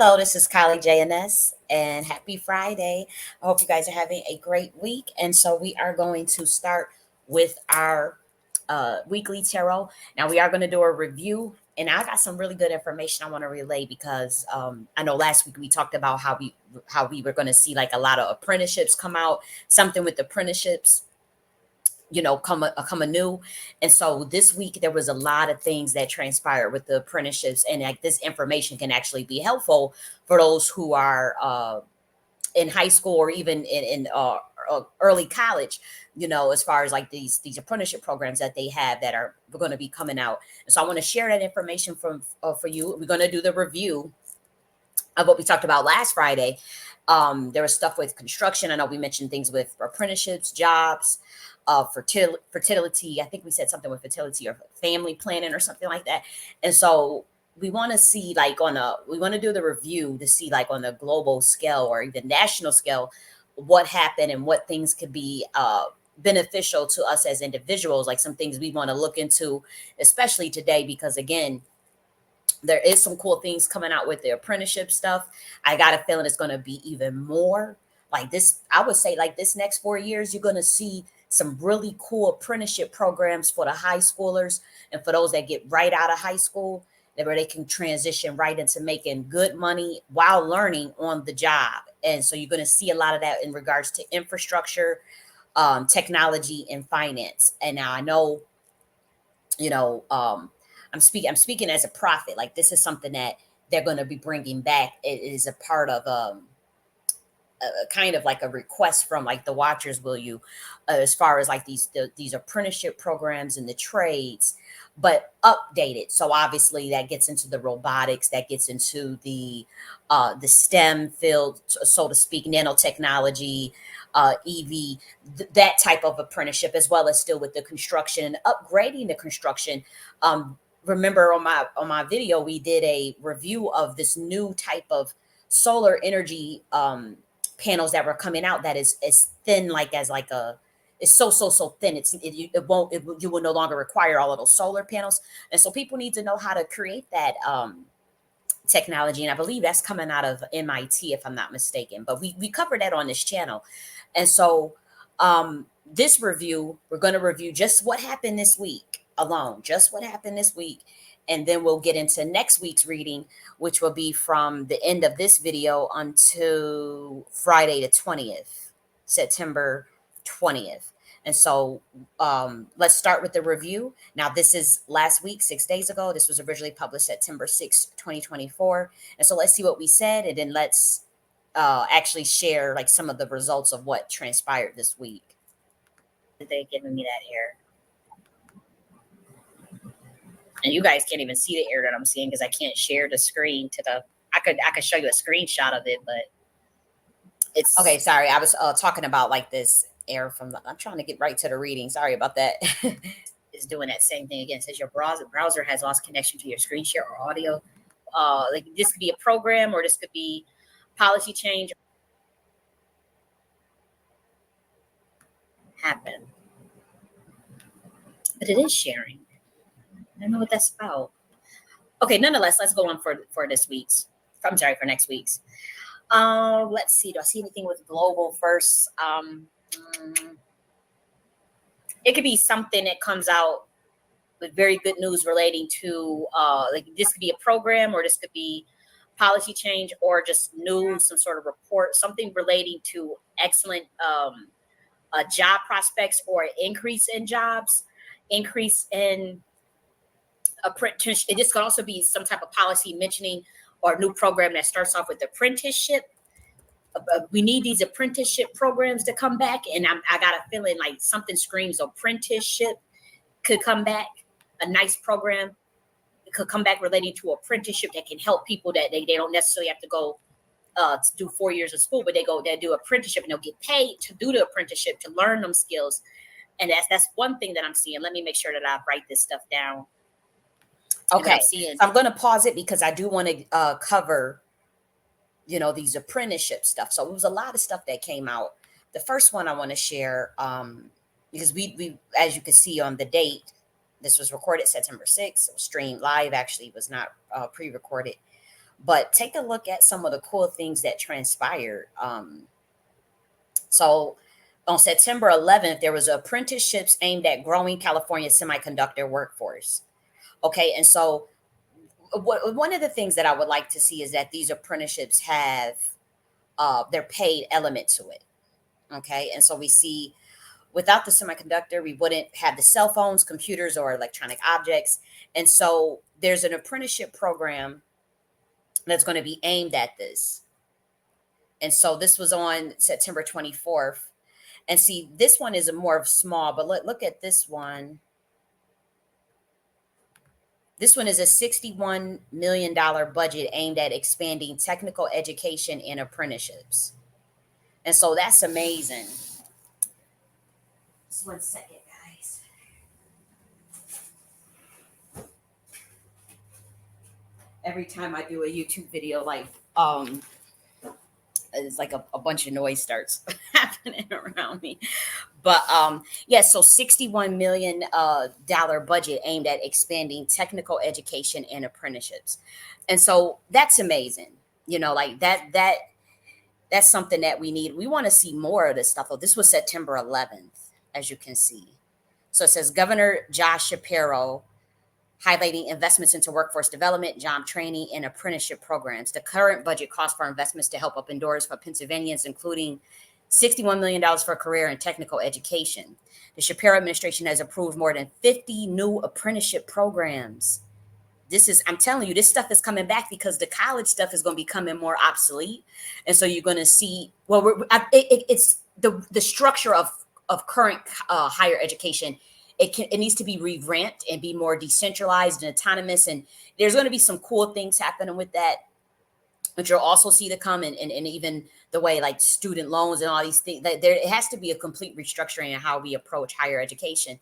Hello, this is colleague J.N.S. and happy Friday. I hope you guys are having a great week. And so we are going to start with our weekly tarot. Now we are going to do a review, and I got some really good information I want to relay because I know last week we talked about how we were going to see like a lot of apprenticeships come out, something with apprenticeships come anew. And so this week there was a lot of things that transpired with the apprenticeships, and like this information can actually be helpful for those who are in high school or even in early college, as far as like these apprenticeship programs that they have that are going to be coming out. And so I want to share that information for you. We're going to do the review of what we talked about last Friday. There was stuff with construction. I know we mentioned things with apprenticeships, jobs, fertility. I think we said something with fertility or family planning or something like that. And so we want to see we want to do the review to see like on a global scale or even national scale, what happened and what things could be beneficial to us as individuals, like some things we want to look into, especially today, because again, there is some cool things coming out with the apprenticeship stuff. I got a feeling it's going to be even more like this. I would say like this next 4 years, you're going to see some really cool apprenticeship programs for the high schoolers and for those that get right out of high school, where they can transition right into making good money while learning on the job. And so you're going to see a lot of that in regards to infrastructure, technology, and finance. And now I know, you know, I'm speaking as a prophet. Like this is something that they're going to be bringing back. It is a part of a kind of like a request from like the watchers. Will you, as far as like these apprenticeship programs and the trades, but updated. So obviously that gets into the robotics, that gets into the STEM field, so to speak, nanotechnology, EV, that type of apprenticeship, as well as still with the construction and upgrading the construction. Remember on my video, we did a review of this new type of solar energy panels that were coming out that is as thin, like as like a it's so thin. You will no longer require all of those solar panels. And so people need to know how to create that technology, and I believe that's coming out of MIT, if I'm not mistaken. But we covered that on this channel. And so this review, we're going to review just what happened this week alone, just what happened this week. And then we'll get into next week's reading, which will be from the end of this video until Friday the 20th, September 20th. And so let's start with the review. Now, this is last week, 6 days ago. This was originally published September 6th, 2024. And so let's see what we said, and then let's actually share like some of the results of what transpired this week. They're giving me that error. And you guys can't even see the error that I'm seeing because I can't share the screen to the. I could show you a screenshot of it, but it's okay. Sorry, I was talking about like this error from. I'm trying to get right to the reading. Sorry about that. It's doing that same thing again. It says your browser has lost connection to your screen share or audio. Like this could be a program, or this could be policy change. Happen, but it is sharing. I don't know what that's about. Okay, nonetheless, let's go on for this week's. I'm sorry, for next week's. Let's see. Do I see anything with global first? It could be something that comes out with very good news relating to like this could be a program, or this could be policy change, or just news, some sort of report, something relating to excellent job prospects, or increase in jobs, increase in apprenticeship. This could also be some type of policy mentioning or new program that starts off with apprenticeship. We need these apprenticeship programs to come back, and I got a feeling like something screams apprenticeship could come back. A nice program could come back relating to apprenticeship that can help people that they don't necessarily have to go to do 4 years of school, but they do apprenticeship and they'll get paid to do the apprenticeship to learn them skills. And that's one thing that I'm seeing. Let me make sure that I write this stuff down. Okay, so I'm going to pause it because I do want to cover, these apprenticeship stuff. So it was a lot of stuff that came out. The first one I want to share, because we, as you can see on the date, this was recorded September 6th. It was streamed live. Actually, it was not pre-recorded. But take a look at some of the cool things that transpired. So on September 11th, there was apprenticeships aimed at growing California's semiconductor workforce. Okay, and so one of the things that I would like to see is that these apprenticeships have their paid element to it. Okay, and so we see without the semiconductor, we wouldn't have the cell phones, computers, or electronic objects. And so there's an apprenticeship program that's going to be aimed at this. And so this was on September 24th. And see, this one is a more of small, but look at this one. This one is a $61 million budget aimed at expanding technical education and apprenticeships. And so that's amazing. Just 1 second, guys. Every time I do a YouTube video, like it's like a bunch of noise starts happening around me. But yeah, so $61 million budget aimed at expanding technical education and apprenticeships. And so that's amazing. Like that's something that we need. We want to see more of this stuff. Oh, this was September 11th, as you can see. So it says Governor Josh Shapiro highlighting investments into workforce development, job training, and apprenticeship programs. The current budget calls for investments to help open doors for Pennsylvanians, including $61 million for career and technical education. The Shapiro administration has approved more than 50 new apprenticeship programs. I'm telling you, this stuff is coming back because the college stuff is going to be becoming more obsolete. And so you're going to see, well, it's the structure of current higher education. It needs to be revamped and be more decentralized and autonomous. And there's going to be some cool things happening with that, but you'll also see to come and even the way like student loans and all these things, it has to be a complete restructuring in how we approach higher education.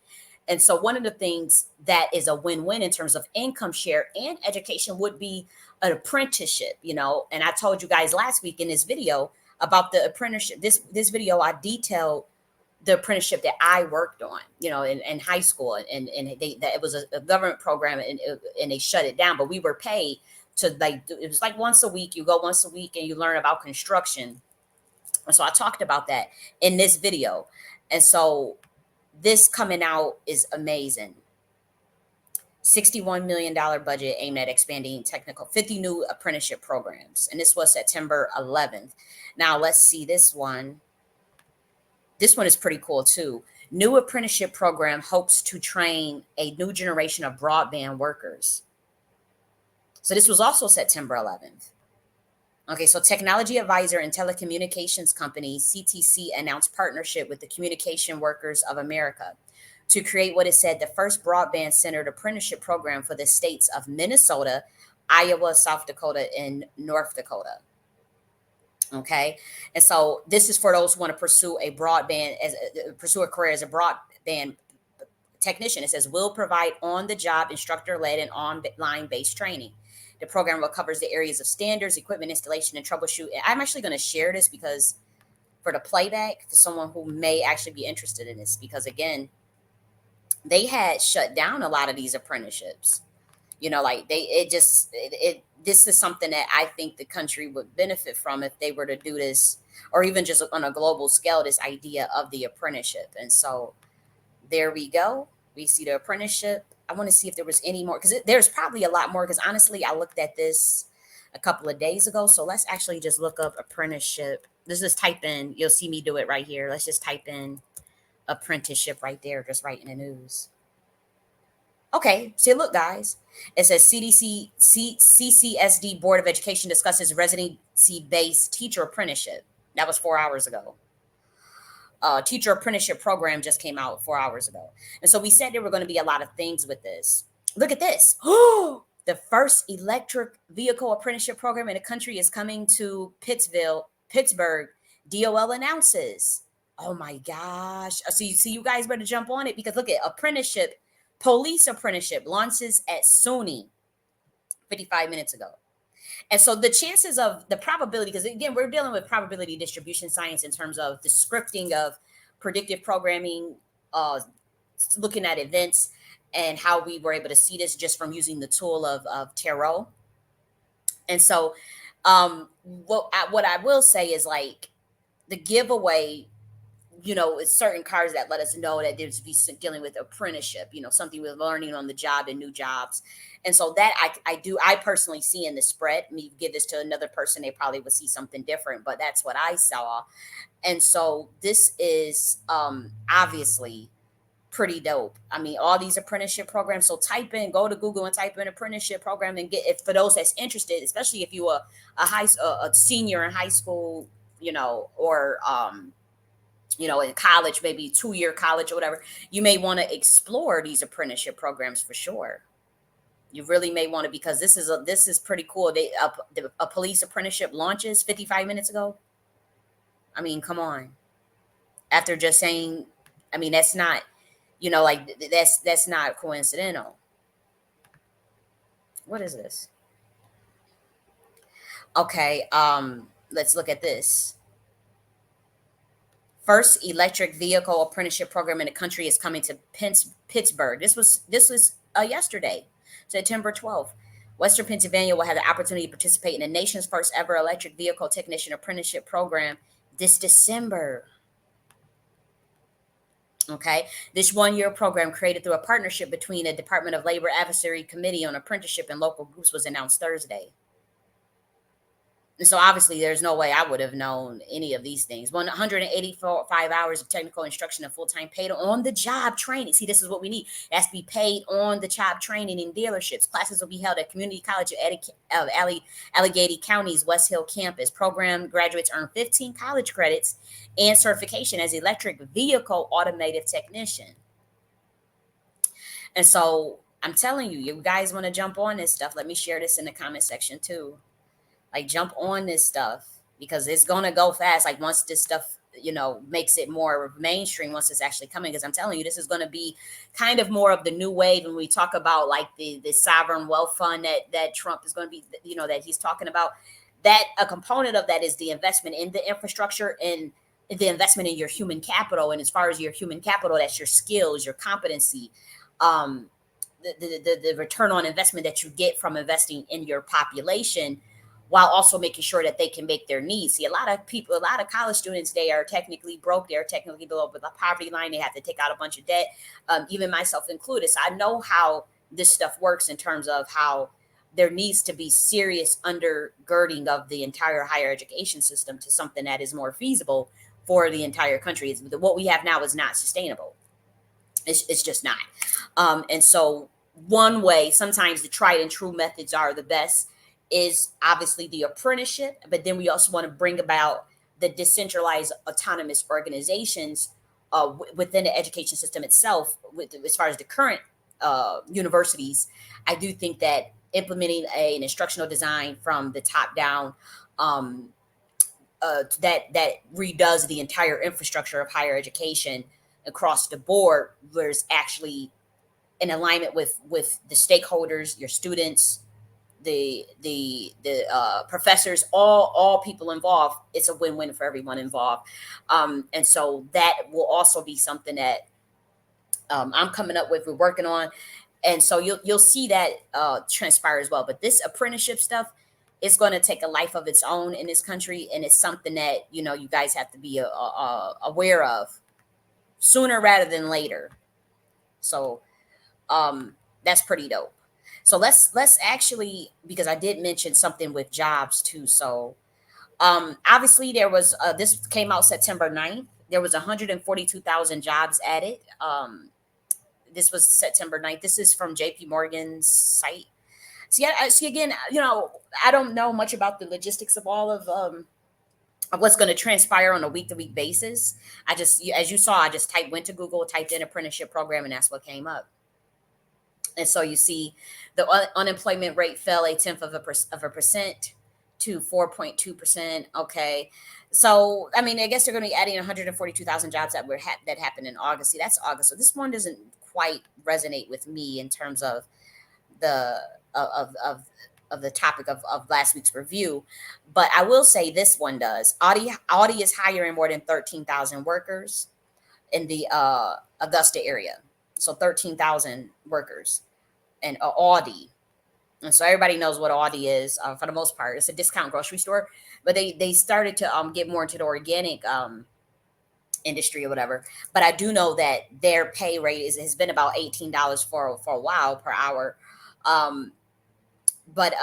And so one of the things that is a win-win in terms of income share and education would be an apprenticeship, and I told you guys last week in this video about the apprenticeship. This video, I detailed the apprenticeship that I worked on, in high school, and that it was a government program, and they shut it down, but we were paid to it was like once a week. You go once a week and you learn about construction. And so I talked about that in this video. And so this coming out is amazing. $61 million budget aimed at expanding 50 new apprenticeship programs. And this was September 11th. Now let's see this one. This one is pretty cool too. New apprenticeship program hopes to train a new generation of broadband workers. So this was also September 11th. Okay, so technology advisor and telecommunications company CTC announced partnership with the Communication Workers of America to create what is said the first broadband-centered apprenticeship program for the states of Minnesota, Iowa, South Dakota, and North Dakota. Okay, and so this is for those who want to pursue a career as a broadband technician. It says will provide on-the-job, instructor-led, and online-based training. The program will covers the areas of standards, equipment installation, and troubleshoot. I'm actually going to share this because for the playback, for someone who may actually be interested in this, because again, they had shut down a lot of these apprenticeships. Like this is something that I think the country would benefit from if they were to do this, or even just on a global scale, this idea of the apprenticeship. And so there we go. We see the apprenticeship. I want to see if there was any more, because there's probably a lot more, because honestly, I looked at this a couple of days ago. So let's actually just look up apprenticeship. Let's just type in, you'll see me do it right here. Let's just type in apprenticeship right there, just right in the news. Okay, see, look, guys. It says CCSD Board of Education discusses residency-based teacher apprenticeship. That was 4 hours ago. Teacher apprenticeship program just came out 4 hours ago. And so we said there were going to be a lot of things with this. Look at this. The first electric vehicle apprenticeship program in the country is coming to Pittsburgh. DOL announces. Oh my gosh. So you guys better jump on it, because look at apprenticeship, police apprenticeship launches at SUNY 55 minutes ago. And so the chances of the probability, because again, we're dealing with probability distribution science in terms of the scripting of predictive programming, looking at events and how we were able to see this just from using the tool of tarot. And so, what I will say is like the giveaway, it's certain cards that let us know that there's be dealing with apprenticeship, something with learning on the job and new jobs. And so that I personally see in the spread. Me give this to another person, they probably would see something different, but that's what I saw. And so this is obviously pretty dope. I mean, all these apprenticeship programs. So go to Google and type in apprenticeship program and get it for those that's interested, especially if you are a senior in high school, or in college, maybe 2-year college or whatever. You may want to explore these apprenticeship programs for sure. You really may want to, because this is pretty cool. A police apprenticeship launches 55 minutes ago. I mean, come on. After just saying, I mean, that's not, like that's not coincidental. What is this? Okay, let's look at this. First electric vehicle apprenticeship program in the country is coming to Pittsburgh. This was yesterday, September 12th. Western Pennsylvania will have the opportunity to participate in the nation's first ever electric vehicle technician apprenticeship program this December. Okay, this 1-year program, created through a partnership between the Department of Labor Advisory Committee on Apprenticeship and local groups, was announced Thursday. And so obviously there's no way I would have known any of these things. 185 hours of technical instruction and full-time paid on the job training. See, this is what we need. It has to be paid on the job training in dealerships. Classes will be held at Community College of Allegheny County's West Hill campus. Program graduates earn 15 college credits and certification as electric vehicle automotive technician. And so I'm telling you, you guys want to jump on this stuff. Let me share this in the comment section too. Like, jump on this stuff because it's gonna go fast. Like, once this stuff, makes it more mainstream, once it's actually coming. Because I'm telling you, this is gonna be kind of more of the new wave when we talk about like the sovereign wealth fund that Trump is going to be, that he's talking about. That a component of that is the investment in the infrastructure and the investment in your human capital. And as far as your human capital, that's your skills, your competency, um, the return on investment that you get from investing in your population, while also making sure that they can make their needs. See, a lot of people, a lot of college students, they are technically broke. They're technically below the poverty line. They have to take out a bunch of debt, even myself included. So I know how this stuff works in terms of how there needs to be serious undergirding of the entire higher education system to something that is more feasible for the entire country. What we have now is not sustainable. It's just not. And so, one way, sometimes the tried and true methods are the best, is obviously the apprenticeship, but then we also want to bring about the decentralized autonomous organizations within the education system itself. As far as the current universities, I do think that implementing an instructional design from the top down, um, that redoes the entire infrastructure of higher education across the board, where's actually in alignment with the stakeholders, your students, the professors, all people involved. It's a win-win for everyone involved. And so that will also be something that I'm coming up with, we're working on. And so you'll see that transpire as well. But this apprenticeship stuff is going to take a life of its own in this country, and it's something that you guys have to be aware of sooner rather than later. So that's pretty dope. So let's actually, because I did mention something with jobs too. So obviously there was this came out September 9th. There was 142,000 jobs added. This was September 9th. This is from JP Morgan's site. See, see again, I don't know much about the logistics of all of what's going to transpire on a week to week basis. I just, as you saw, I just went to Google, typed in apprenticeship program, and that's what came up. And so you see the unemployment rate fell a tenth of a percent to 4.2%. Okay. So, I mean, I guess they're going to be adding 142,000 jobs that happened in August. See, that's August. So this one doesn't quite resonate with me in terms of the of the topic of last week's review. But I will say this one does. Audi is hiring more than 13,000 workers in the Augusta area. So 13,000 workers and Audi. And so everybody knows what Aldi is, for the most part. It's a discount grocery store, but they started to get more into the organic industry or whatever. But I do know that their pay rate has been about $18 for a while per hour. Um, but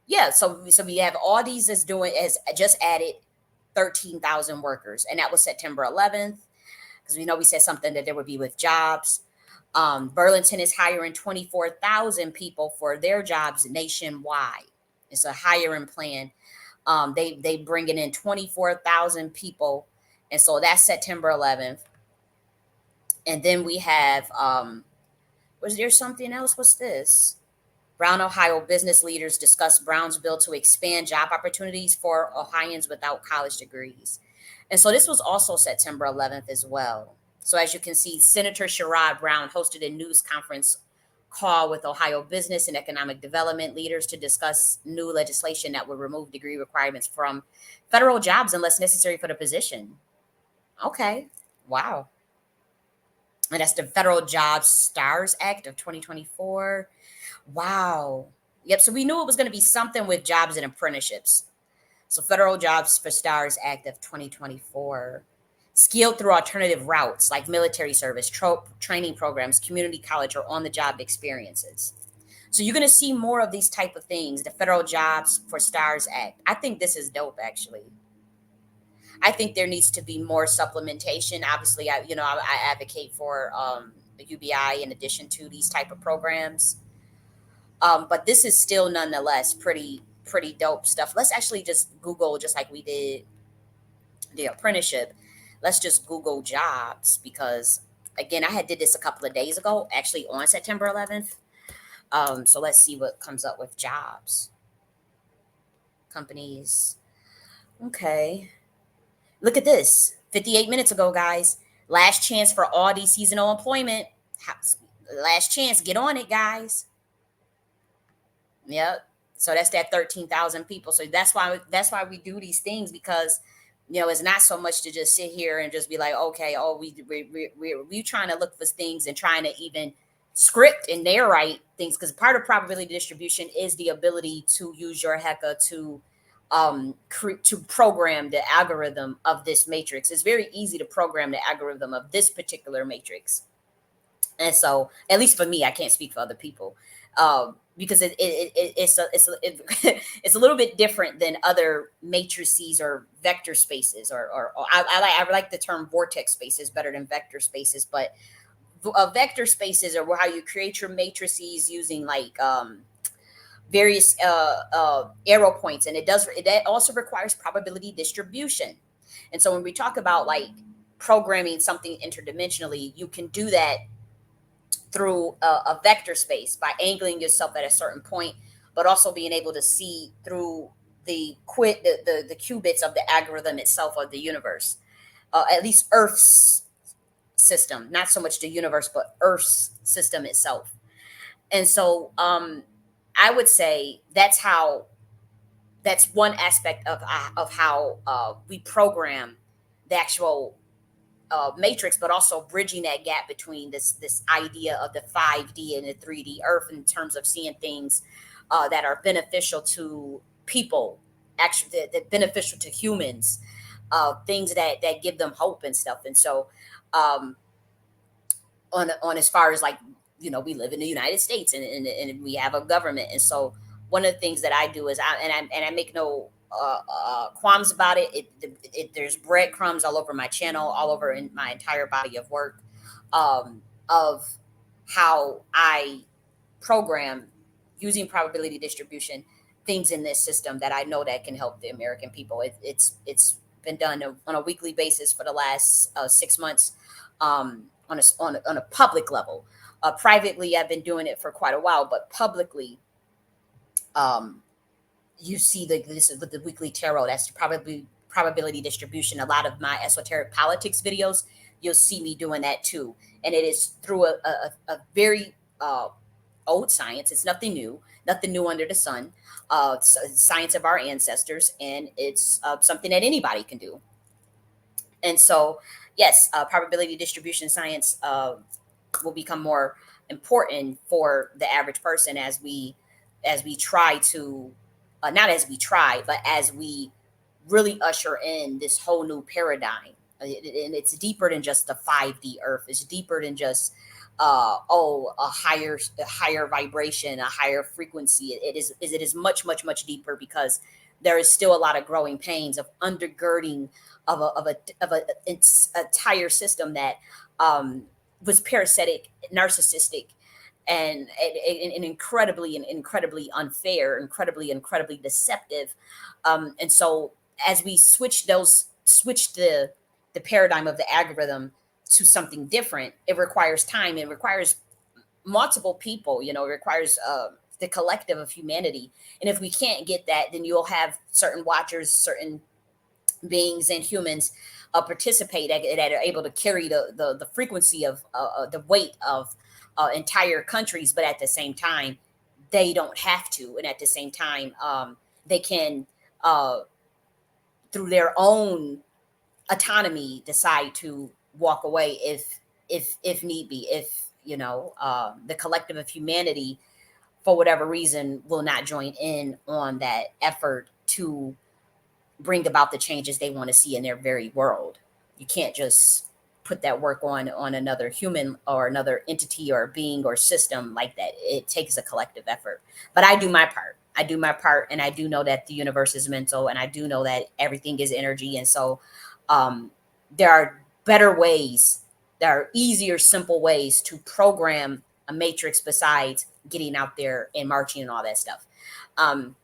yeah, so we have Aldi's is doing has just added 13,000 workers, and that was September 11th, because we know we said something that there would be with jobs. Burlington is hiring 24,000 people for their jobs nationwide. It's a hiring plan. They bringing in 24,000 people, and so that's September 11th. And then we have was there something else? What's this? Brown, Ohio business leaders discuss Brown's bill to expand job opportunities for Ohioans without college degrees. And so this was also September 11th as well. So as you can see, Senator Sherrod Brown hosted a news conference call with Ohio business and economic development leaders to discuss new legislation that would remove degree requirements from federal jobs unless necessary for the position. Okay. Wow. And that's the Federal Jobs Stars Act of 2024. Wow. Yep. So we knew it was going to be something with jobs and apprenticeships. So Federal Jobs for Stars Act of 2024. Skilled through alternative routes like military service, training programs, community college, or on the job experiences. So you're going to see more of these type of things. The Federal Jobs for Stars Act. I think this is dope, actually. I think there needs to be more supplementation. Obviously, I advocate for the UBI in addition to these type of programs. But this is still nonetheless pretty dope stuff. Let's actually just Google, just like we did the apprenticeship. Let's just Google jobs, because again, I had did this a couple of days ago, actually on September 11th. So let's see what comes up with jobs, companies. Okay, look at this. 58 minutes ago, guys. Last chance for Audi seasonal employment. Last chance, get on it, guys. Yep. So that's that 13,000 people. So that's why we do these things, because it's not so much to just sit here and just be like, okay, oh, we trying to look for things and trying to even script and narrate things, because part of probability distribution is the ability to use your HECA to to program the algorithm of this matrix. It's very easy to program the algorithm of this particular matrix. And so, at least for me, I can't speak for other people, because it's a little bit different than other matrices or vector spaces, or I like the term vortex spaces better than vector spaces. But vector spaces are how you create your matrices using like various arrow points, and that also requires probability distribution. And so when we talk about like programming something interdimensionally, you can do that through a vector space by angling yourself at a certain point, but also being able to see through the qubits of the algorithm itself of the universe, at least Earth's system, not so much the universe, but Earth's system itself. And so I would say that's one aspect of how we program the actual matrix, but also bridging that gap between this idea of the 5D and the 3D Earth, in terms of seeing things that are beneficial to people, actually that beneficial to humans, things that give them hope and stuff. And so um, on as far as like, we live in the United States, and we have a government. And so one of the things that I do is I make no qualms about it. There's breadcrumbs all over my channel, all over in my entire body of work, of how I program using probability distribution things in this system that I know that can help the American people. It's been done on a weekly basis for the last 6 months, on a public level. Privately, I've been doing it for quite a while, but publicly, um, you see this is with the weekly tarot. That's probably probability distribution. A lot of my esoteric politics videos, you'll see me doing that too, and it is through a very old science. It's nothing new under the sun. Science of our ancestors, and it's something that anybody can do. And so, yes, probability distribution science will become more important for the average person as we as we try to, not as we try, but as we really usher in this whole new paradigm. And it's deeper than just the 5D earth. It's deeper than just a higher vibration, a higher frequency. It is much deeper, because there is still a lot of growing pains of undergirding of a entire system that um, was parasitic, narcissistic, and incredibly unfair, incredibly deceptive. And so as we switch the paradigm of the algorithm to something different, it requires time. It requires multiple people. It requires the collective of humanity. And if we can't get that, then you'll have certain watchers, certain beings and humans participate that are able to carry the frequency of the weight of entire countries, but at the same time, they don't have to. And at the same time, they can, uh, through their own autonomy, decide to walk away if need be, if the collective of humanity, for whatever reason, will not join in on that effort to bring about the changes they want to see in their very world. You can't just put that work on another human or another entity or being or system like that. It takes a collective effort. But I do my part. I do my part, and I do know that the universe is mental, and I do know that everything is energy. And so, um, there are better ways. There are easier, simple ways to program a matrix besides getting out there and marching and all that stuff. Um,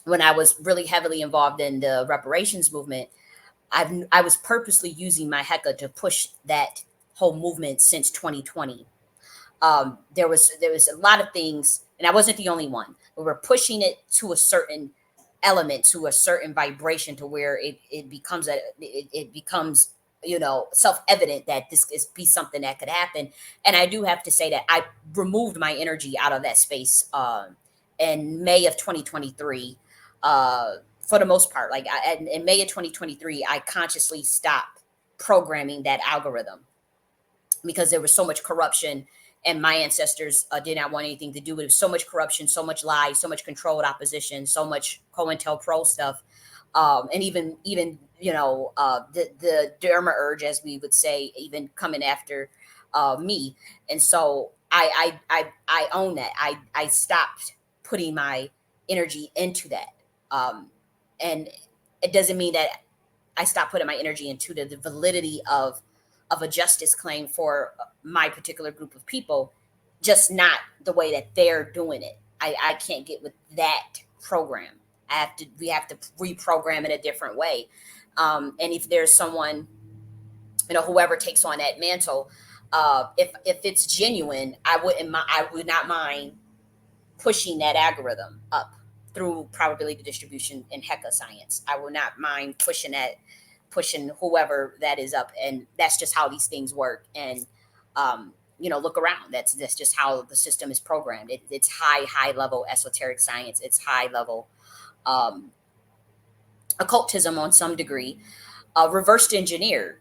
when I was really heavily involved in the reparations movement, I was purposely using my Hecka to push that whole movement since 2020. There was a lot of things, and I wasn't the only one. We were pushing it to a certain element, to a certain vibration, to where it becomes self-evident that this is be something that could happen. And I do have to say that I removed my energy out of that space in May of 2023. For the most part, like in May of 2023, I consciously stopped programming that algorithm, because there was so much corruption, and my ancestors did not want anything to do with it. So much corruption, so much lies, so much controlled opposition, so much COINTELPRO stuff, and even the derma urge, as we would say, even coming after me. And so I own that. I stopped putting my energy into that, and it doesn't mean that I stopped putting my energy into the validity of a justice claim for my particular group of people, just not the way that they're doing it. I can't get with that program. We have to reprogram it a different way. And if there's someone, whoever takes on that mantle, if it's genuine, I would not mind pushing that algorithm up through probability distribution and Hecka science. I will not mind pushing whoever that is up, and that's just how these things work. And look around. That's just how the system is programmed. It's high level esoteric science. It's high level um, occultism on some degree, reversed engineered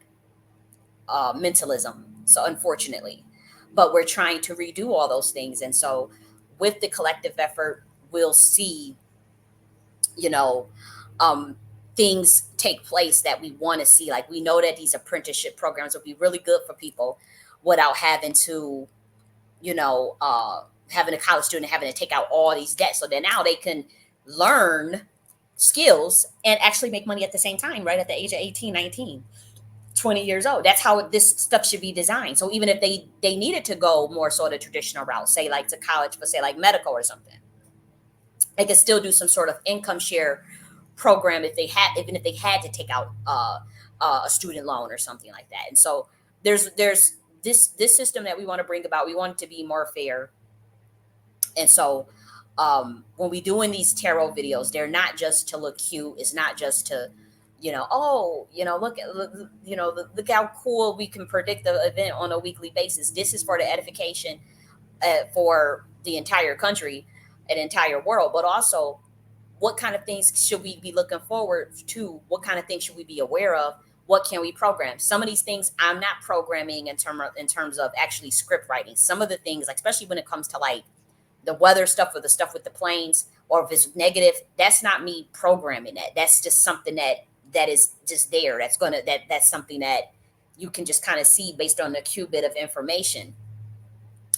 mentalism. So unfortunately, but we're trying to redo all those things, and so with the collective effort, we'll see, you know, um, things take place that we want to see. Like, we know that these apprenticeship programs will be really good for people without having to, having a college student having to take out all these debts. So then now they can learn skills and actually make money at the same time, right at the age of 18, 19, 20 years old. That's how this stuff should be designed. So even if they needed to go more sort of traditional route, say like to college for, say, like medical or something, they could still do some sort of income share program if they had, even if they had to take out a student loan or something like that. And so there's this system that we want to bring about. We want it to be more fair. And so when we doing these tarot videos, they're not just to look cute. It's not just to, oh, look how cool we can predict the event on a weekly basis. This is for the edification, for the entire country, an entire world, but also what kind of things should we be looking forward to? What kind of things should we be aware of? What can we program? Some of these things I'm not programming in terms of actually script writing. Some of the things, like especially when it comes to like the weather stuff or the stuff with the planes, or if it's negative, that's not me programming that. That's just something that is just there. That's something that you can just kind of see based on the qubit of information.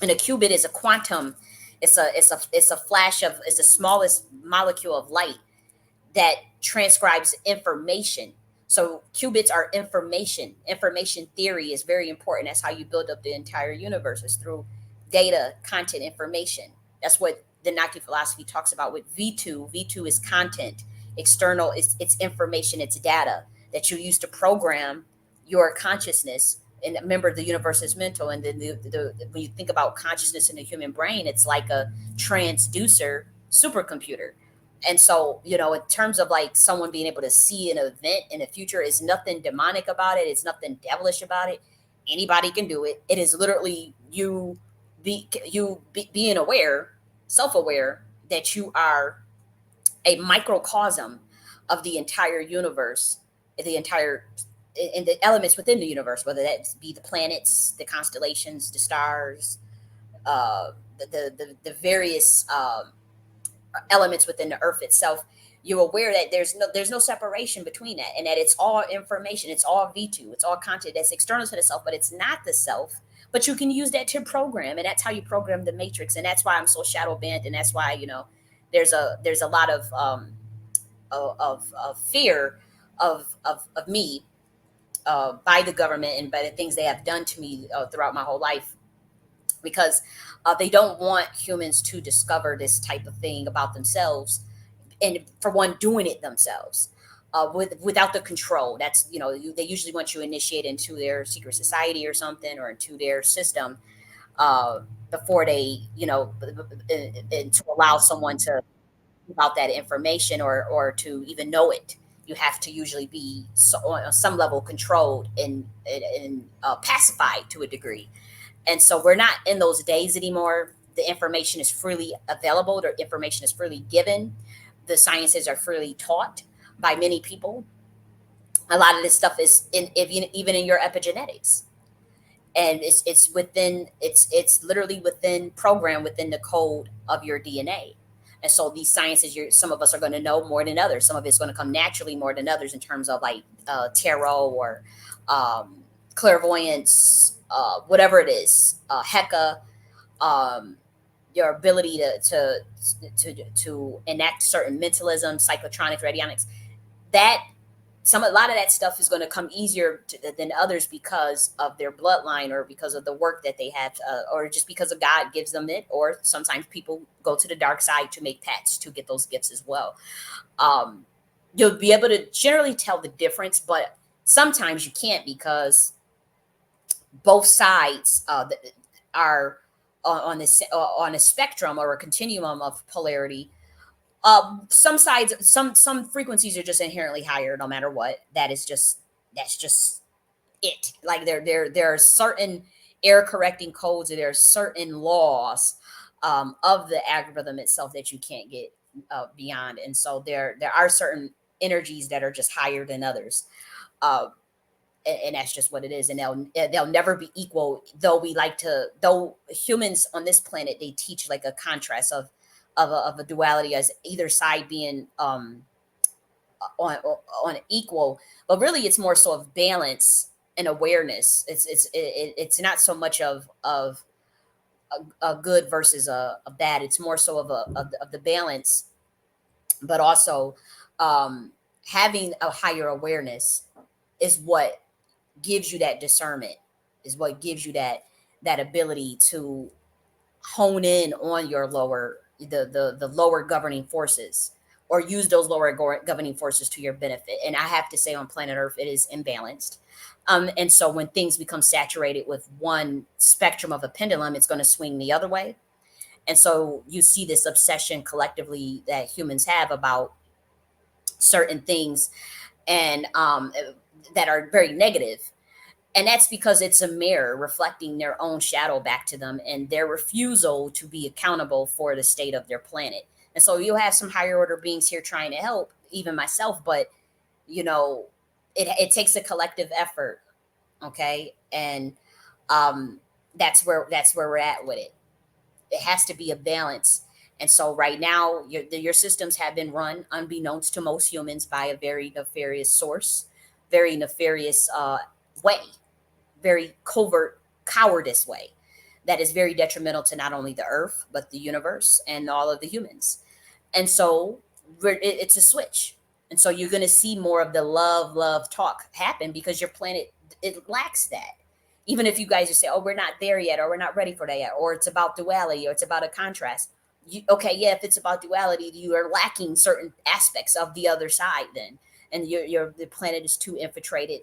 And a qubit is a quantum. It's a flash of, it's the smallest molecule of light that transcribes information. So qubits are information. Information theory is very important. That's how you build up the entire universe, is through data, content, information. That's what the Nakhti philosophy talks about with V2. V2 is content. External is it's information, it's data that you use to program your consciousness. And remember, the universe is mental. And then when you think about consciousness in the human brain, it's like a transducer supercomputer. And so, in terms of like someone being able to see an event in the future, is nothing demonic about it. It's nothing devilish about it. Anybody can do it. It is literally being aware, self-aware, that you are a microcosm of the entire universe, the entire and the elements within the universe, whether that be the planets, the constellations, the stars, the various elements within the earth itself. You're aware that there's no separation between that, and that it's all information, it's all V2, it's all content that's external to the self, but it's not the self. But you can use that to program, and that's how you program the matrix. And that's why I'm so shadow bent, and that's why there's a lot of fear of me, by the government and by the things they have done to me throughout my whole life, because they don't want humans to discover this type of thing about themselves, and for one, doing it themselves, without the control. That's, they usually want you to initiate into their secret society or something, or into their system, before they, and to allow someone to about that information, or to even know it. You have to usually be on some level controlled and pacified to a degree. And so we're not in those days anymore. The information is freely available, the information is freely given, the sciences are freely taught by many people. A lot of this stuff is even in your epigenetics, and it's literally within program within the code of your DNA. And so these sciences, some of us are going to know more than others. Some of it's going to come naturally more than others, in terms of like tarot, or clairvoyance, whatever it is, Heka, um, your ability to enact certain mentalism, psychotronics, radionics. That a lot of that stuff is going to come easier than others, because of their bloodline, or because of the work that they have, or just because of God gives them it. Or sometimes people go to the dark side to make pets to get those gifts as well. Um, you'll be able to generally tell the difference, but sometimes you can't, because both sides are on a spectrum, or a continuum of polarity. Some sides, some frequencies are just inherently higher, no matter what. That's just it. Like there are certain error correcting codes, or there are certain laws, of the algorithm itself, that you can't get beyond. And so there are certain energies that are just higher than others. Uh, and that's just what it is. And they'll never be equal. Though humans on this planet, they teach like a contrast of a duality, as either side being on equal. But really, it's more so of balance and awareness. It's not so much of a good versus a bad. It's more so of the balance, but also, um, having a higher awareness is what gives you that discernment, is what gives you that ability to hone in on your the lower governing forces, or use those lower governing forces to your benefit. And I have to say, on planet earth, it is imbalanced. And so when things become saturated with one spectrum of a pendulum, it's going to swing the other way. And so you see this obsession collectively that humans have about certain things, and that are very negative. And that's because it's a mirror reflecting their own shadow back to them, and their refusal to be accountable for the state of their planet. And so you'll have some higher order beings here trying to help, even myself, but you know, it takes a collective effort. Okay. And um, that's where we're at with it. it has to be a balance. And so right now, your systems have been run unbeknownst to most humans by a very nefarious source, very nefarious way, very covert cowardice way that is very detrimental to not only the earth but the universe and all of the humans. And so it's a switch. And so you're going to see more of the love talk happen because your planet, it lacks that. Even if you guys just say, oh, we're not there yet, or we're not ready for that yet, or it's about duality, or it's about a contrast. Okay, yeah, if it's about duality, you are lacking certain aspects of the other side then. And the planet is too infiltrated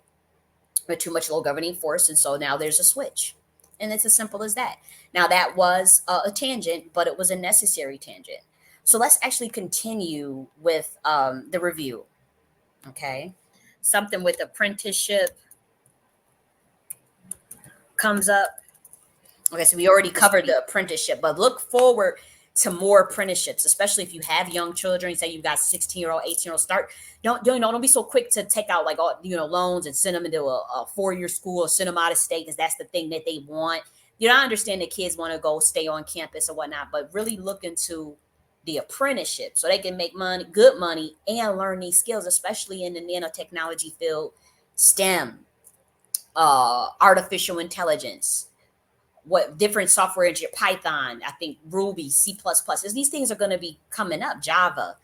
with too much low governing force. And so now there's a switch. And it's as simple as that. Now, that was a tangent, but it was a necessary tangent. So let's actually continue with the review. Okay. Something with apprenticeship comes up. Okay, so we already covered the apprenticeship, but look forward to more apprenticeships, especially if you have young children. Say you've got 16-year-old, 18-year-old. Start don't be so quick to take out like all loans and send them into a 4-year school or send them out of state because that's the thing that they want. I understand that kids want to go stay on campus or whatnot, but really look into the apprenticeship so they can make money, good money, and learn these skills, especially in the nanotechnology field, STEM, artificial intelligence, what different software engineer, Python, I think Ruby, C++. As these things are going to be coming up, Java,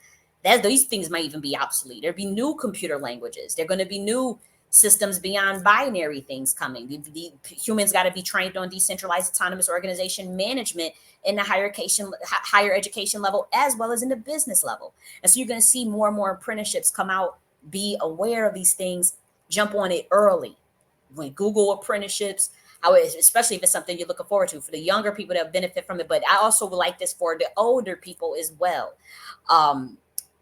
these things might even be obsolete. There'll be new computer languages. There are going to be new systems beyond binary things coming. The humans got to be trained on decentralized autonomous organization management in the higher education level, as well as in the business level. And so you're going to see more and more apprenticeships come out, be aware of these things, jump on it early. When Google apprenticeships, especially if it's something you're looking forward to for the younger people that benefit from it. But I also would like this for the older people as well.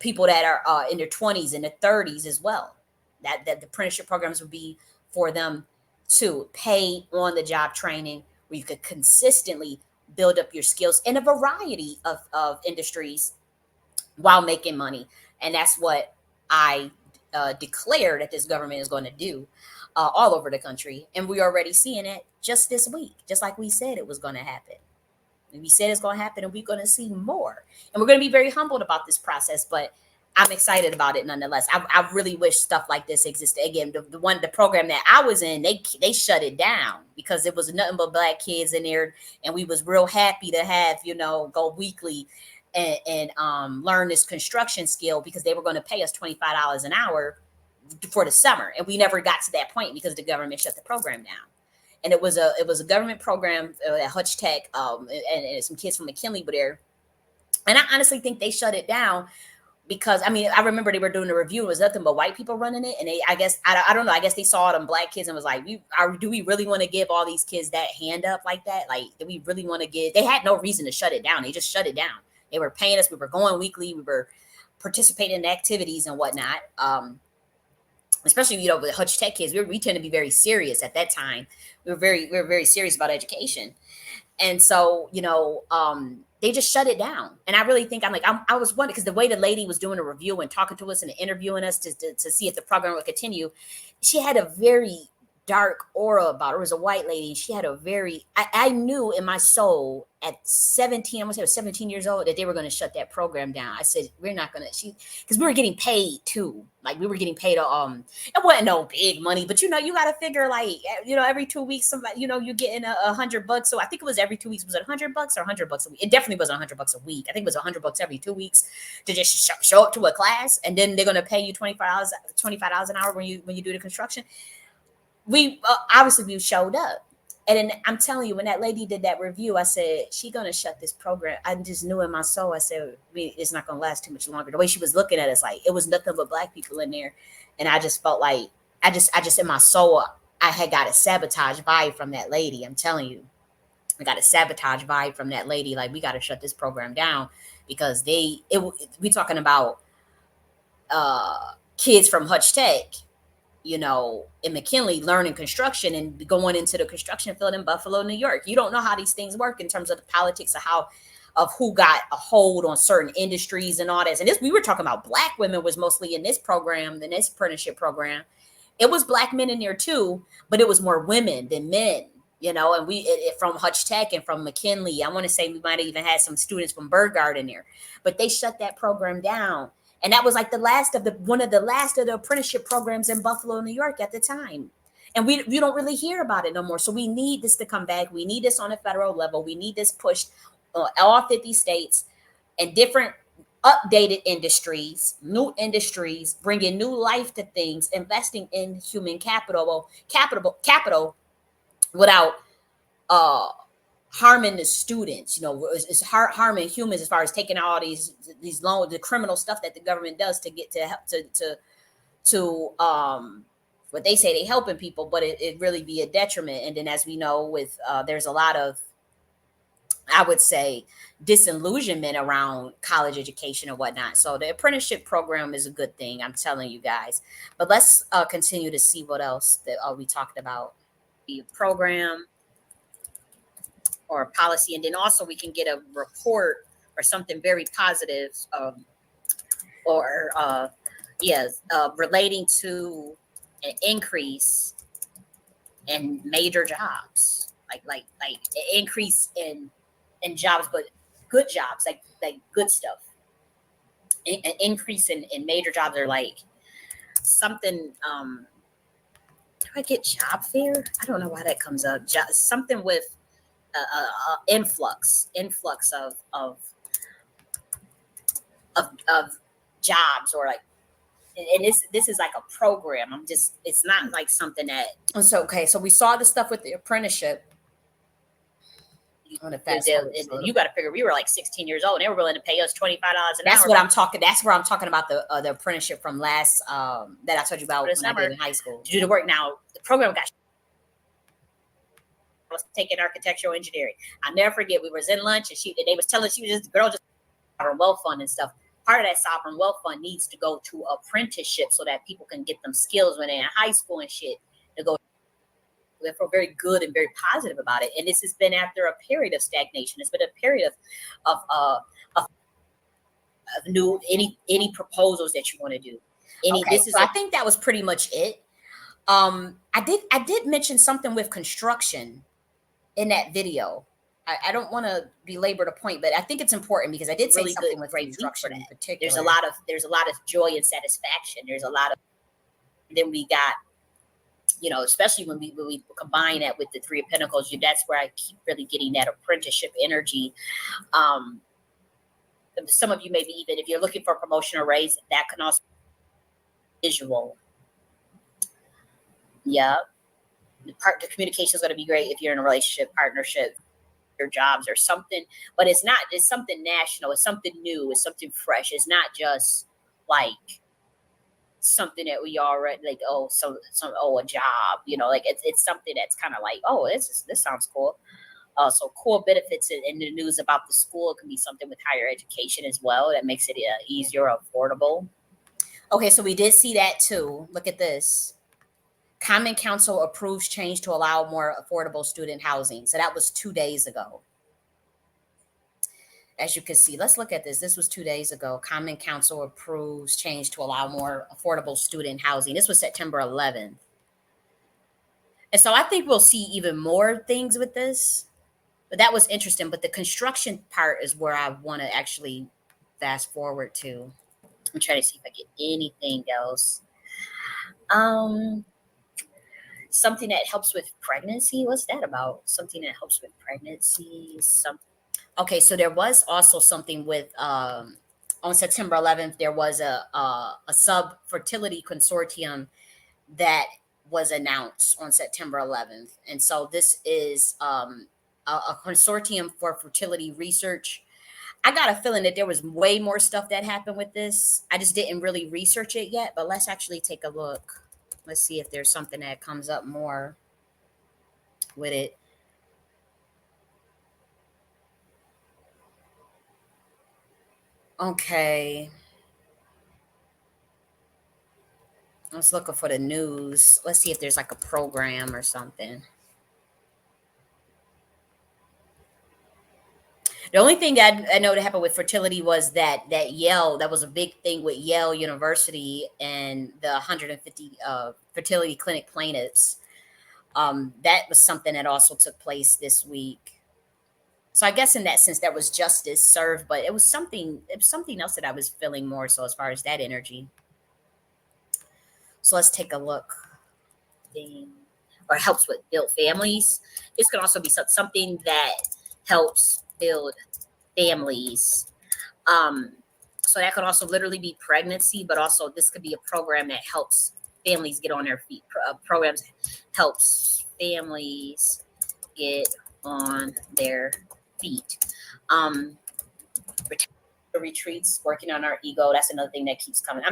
People that are in their 20s and their 30s as well. That the apprenticeship programs would be for them to pay on the job training where you could consistently build up your skills in a variety of industries while making money. And that's what I declare that this government is going to do all over the country. And we're already seeing it just this week, just like we said it was going to happen. And we said it's going to happen, and we're going to see more. And we're going to be very humbled about this process, but I'm excited about it nonetheless. I really wish stuff like this existed. Again, the program that I was in, they shut it down because it was nothing but Black kids in there, and we was real happy to have go weekly and learn this construction skill because they were going to pay us $25 an hour for the summer, and we never got to that point because the government shut the program down. And it was a government program at Hutch Tech, and some kids from McKinley were there. And I honestly think they shut it down because I remember they were doing a review. It was nothing but white people running it, and I don't know. I guess they saw them Black kids and was like, do we really want to give all these kids that hand up like that? Like, do we really want to give? They had no reason to shut it down. They just shut it down. They were paying us. We were going weekly. We were participating in activities and whatnot. Especially with Hutch Tech kids, we tend to be very serious at that time. We were very serious about education, and so they just shut it down. And I really think I was wondering because the way the lady was doing a review and talking to us and interviewing us to see if the program would continue, she had a very dark aura about her. It was a white lady. She had a very I knew in my soul at 17, I want to say I was 17 years old, that they were going to shut that program down. I said, we're not going to, because we were getting paid too. Like we were getting paid, it wasn't no big money, but you got to figure every 2 weeks, somebody, you're getting $100. So I think it was every 2 weeks. Was it $100 or $100 a week? It definitely wasn't $100 a week. I think it was $100 every 2 weeks to just show up to a class. And then they're going to pay you $25 an hour when you do the construction. We obviously we showed up. And then I'm telling you, when that lady did that review, I said, she going to shut this program. I just knew in my soul, I said, it's not going to last too much longer. The way she was looking at us, like it was nothing but Black people in there. And I just felt like, I just in my soul, I had got a sabotage vibe from that lady. I'm telling you, I got a sabotage vibe from that lady. Like, we got to shut this program down because we talking about kids from Hutch Tech, in McKinley learning construction and going into the construction field in Buffalo, New York. You don't know how these things work in terms of the politics of who got a hold on certain industries and all this. And we were talking about Black women was mostly in this program, in this apprenticeship program. It was Black men in there too, but it was more women than men. and from Hutch Tech and from McKinley. I want to say we might have even had some students from Burgard in there, but they shut that program down. And that was like one of the last of the apprenticeship programs in Buffalo, New York at the time. And we don't really hear about it no more. So we need this to come back. We need this on a federal level. We need this pushed all 50 states and different updated industries, new industries, bringing new life to things, investing in human capital without uh harming the students. It's harming humans as far as taking all these loans, the criminal stuff that the government does to get to help to what they say they helping people, but it really be a detriment. And then, as we know, with there's a lot of, I would say, disillusionment around college education and whatnot. So the apprenticeship program is a good thing, I'm telling you guys. But let's continue to see what else that we talked about. The program or policy, and then also we can get a report or something very positive, or relating to an increase in major jobs, like an increase in jobs, but good jobs, like good stuff. An increase in major jobs are like something. Do I get job fair? I don't know why that comes up. Something with influx of jobs, or like, and this is like a program. It's not like something that. So okay, so we saw the stuff with the apprenticeship. You got to figure we were like 16 years old and they were willing to pay us $25 an hour. That's what I'm talking. That's where I'm talking about the apprenticeship from last that I told you about when I did in high school. To do the work. Now the program got. I was taking architectural engineering. I'll never forget. We was in lunch and they was telling she was just the girl just sovereign wealth fund and stuff. Part of that sovereign wealth fund needs to go to apprenticeships so that people can get them skills when they're in high school and shit to go. We're very good and very positive about it. And this has been after a period of stagnation. It's been a period of new any proposals that you want to do. I think that was pretty much it. I did mention something with construction in that video. I don't want to belabor the point, but I think it's important because I did say really something with construction in particular. There's a lot of joy and satisfaction. There's a lot of. Then we got, especially when we combine that with the Three of Pentacles, that's where I keep really getting that apprenticeship energy. Some of you maybe even if you're looking for a promotion or raise, that can also be visual. Yeah, the communication is going to be great if you're in a relationship, partnership, your jobs or something. But it's something national. It's something new. It's something fresh. It's not just like something that we already like. A job. Like it's something that's kind of like, this sounds cool. So cool benefits in the news about the school. It can be something with higher education as well that makes it easier, affordable. Okay, so we did see that too. Look at this. Common Council approves change to allow more affordable student housing. So that was 2 days ago. As you can see, let's look at this. This was 2 days ago. Common Council approves change to allow more affordable student housing. This was September 11th. And so I think we'll see even more things with this. But that was interesting. But the construction part is where I want to actually fast forward to. I'm trying to see if I get anything else. Something that helps with pregnancy. What's that about? Something that helps with pregnancy. Okay, so there was also something with on September 11th. There was a sub fertility consortium that was announced on September 11th, and so this is a consortium for fertility research. I got a feeling that there was way more stuff that happened with this. I just didn't really research it yet, but let's actually take a look. Let's see if there's something that comes up more with it. Okay. Let's look for the news. Let's see if there's like a program or something. The only thing that I know that happened with fertility was that Yale, that was a big thing with Yale University and the 150 fertility clinic plaintiffs. That was something that also took place this week. So I guess in that sense, that was justice served, but it was something else that I was feeling more so as far as that energy. So let's take a look. The or helps with build families. This could also be something that helps build families. Um, so that could also literally be pregnancy, but also this could be a program that helps families get on their feet. Programs helps families get on their feet. Um, retreats, working on our ego. That's another thing that keeps coming.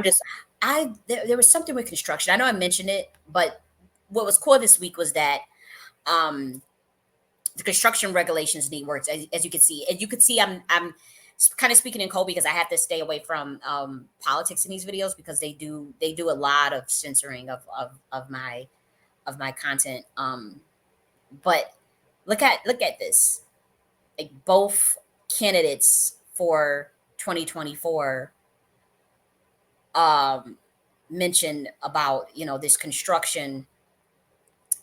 There was something with construction. I know I mentioned it, but what was cool this week was that um, the construction regulations need words, as you can see. And you can see I'm kind of speaking in code because I have to stay away from politics in these videos because they do a lot of censoring of my content. But look at this. Like both candidates for 2024 um mentioned about this construction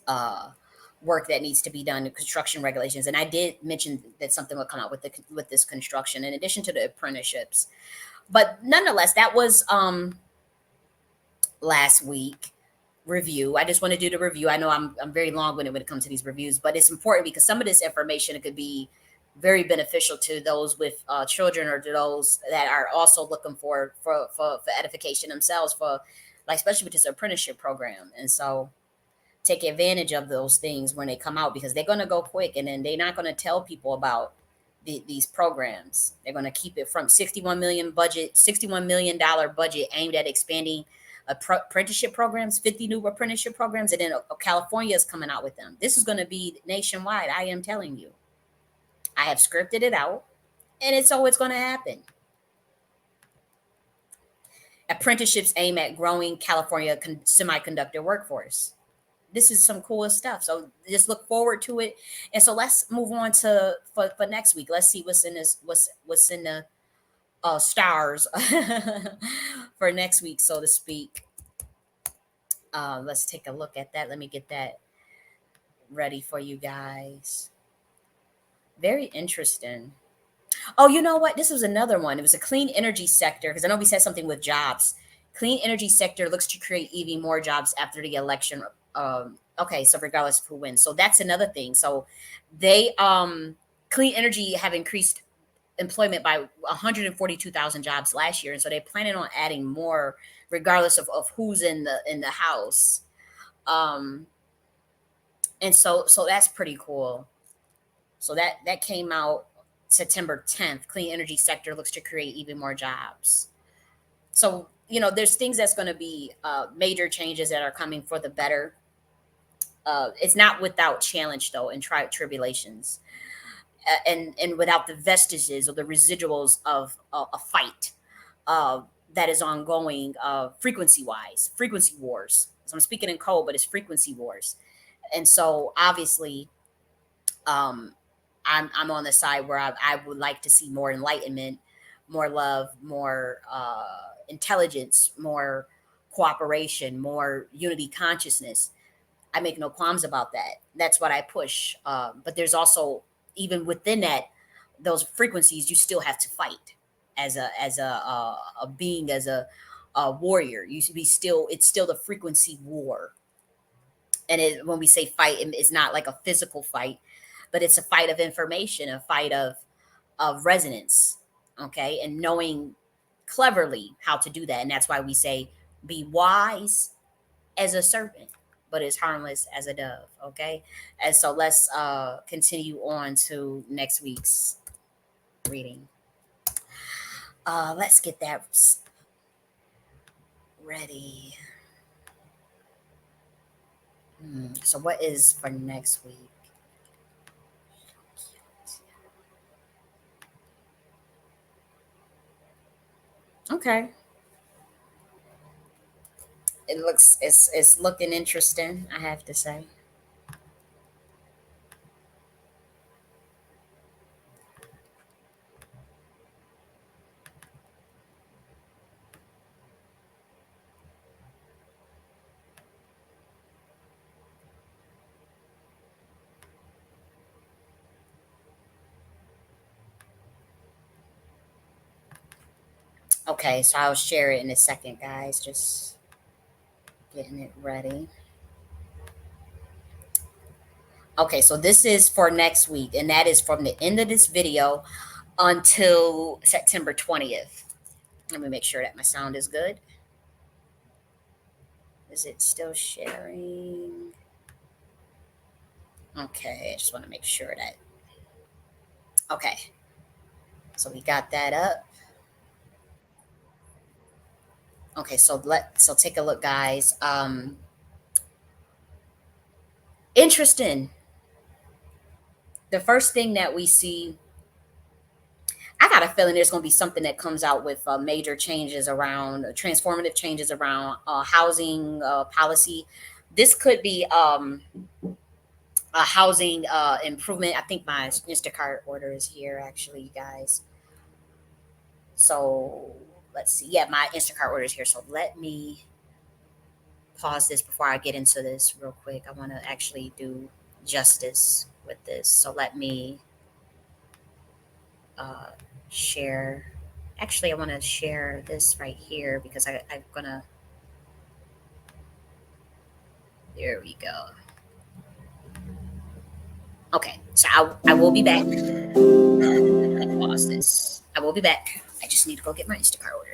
uh work that needs to be done, the construction regulations. And I did mention that something would come out with this construction in addition to the apprenticeships. But nonetheless, that was last week review. I just want to do the review. I know I'm very long-winded when it comes to these reviews, but it's important because some of this information, it could be very beneficial to those with children or to those that are also looking for edification themselves, for like especially with this apprenticeship program. And so take advantage of those things when they come out because they're going to go quick, and then they're not going to tell people about these programs. They're going to keep it from 61 million dollar budget aimed at expanding apprenticeship programs, 50 new apprenticeship programs, and then California is coming out with them. This is going to be nationwide. I am telling you. I have scripted it out, and it's always going to happen. Apprenticeships aim at growing California semiconductor workforce. This is some cool stuff. So just look forward to it. And so let's move on to for next week. Let's see what's in this what's in the stars for next week, so to speak. Let's take a look at that. Let me get that ready for you guys. Very interesting. Oh, you know what? This was another one. It was a clean energy sector because I know we said something with jobs. Clean energy sector looks to create even more jobs after the election. Okay, so regardless of who wins, so that's another thing. So they clean energy have increased employment by 142,000 jobs last year, and so they're planning on adding more regardless of who's in the house. Um, and so that's pretty cool. So that came out September 10th. Clean energy sector looks to create even more jobs. So there's things that's going to be major changes that are coming for the better. It's not without challenge though, and tribulations, and without the vestiges or the residuals of a fight uh, that is ongoing, frequency wars. So I'm speaking in code, but it's frequency wars. And so obviously um, I'm on the side where I would like to see more enlightenment, more love, more intelligence, more cooperation, more unity consciousness. I make no qualms about that. That's what I push. But there's also, even within that, those frequencies, you still have to fight as a being, as a warrior. You should be still. It's still the frequency war. And when we say fight, it's not like a physical fight, but it's a fight of information, a fight of resonance. Okay, and knowing cleverly how to do that, and that's why we say be wise as a serpent, but as harmless as a dove. Okay. And so let's continue on to next week's reading. Let's get that ready. So what is for next week? Okay. It's looking interesting, I have to say. Okay, so I'll share it in a second, guys. Just getting it ready. Okay, so this is for next week, and that is from the end of this video until September 20th. Let me make sure that my sound is good. Is it still sharing? Okay, I just want to make sure that. Okay, so we got that up. Okay, so take a look, guys. Interesting. The first thing that we see, I got a feeling there's going to be something that comes out with major changes around transformative changes around housing policy. This could be a housing improvement. I think my Instacart order is here, actually, you guys. So let's see. Yeah, my Instacart order is here. So let me pause this before I get into this real quick. I want to actually do justice with this. So let me uh, share. Actually, I want to share this right here because I'm gonna. There we go. Okay, so I will be back. Let me pause this. I will be back. I just need to go get my Instacart order.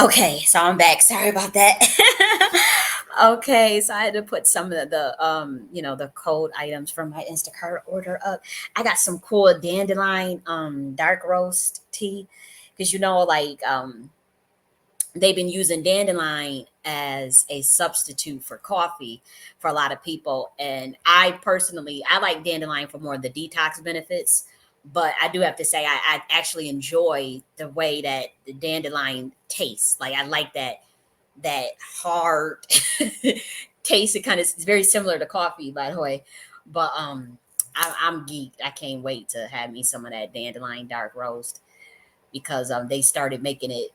Okay, so I'm back. Sorry about that. Okay, so I had to put some of the cold items from my Instacart order up. I got some cool dandelion dark roast tea because they've been using dandelion as a substitute for coffee for a lot of people. And I like dandelion for more of the detox benefits. But I do have to say, I actually enjoy the way that the dandelion tastes. Like I like that hard taste. It kind of is very similar to coffee, by the way. But I'm geeked. I can't wait to have me some of that dandelion dark roast because they started making it,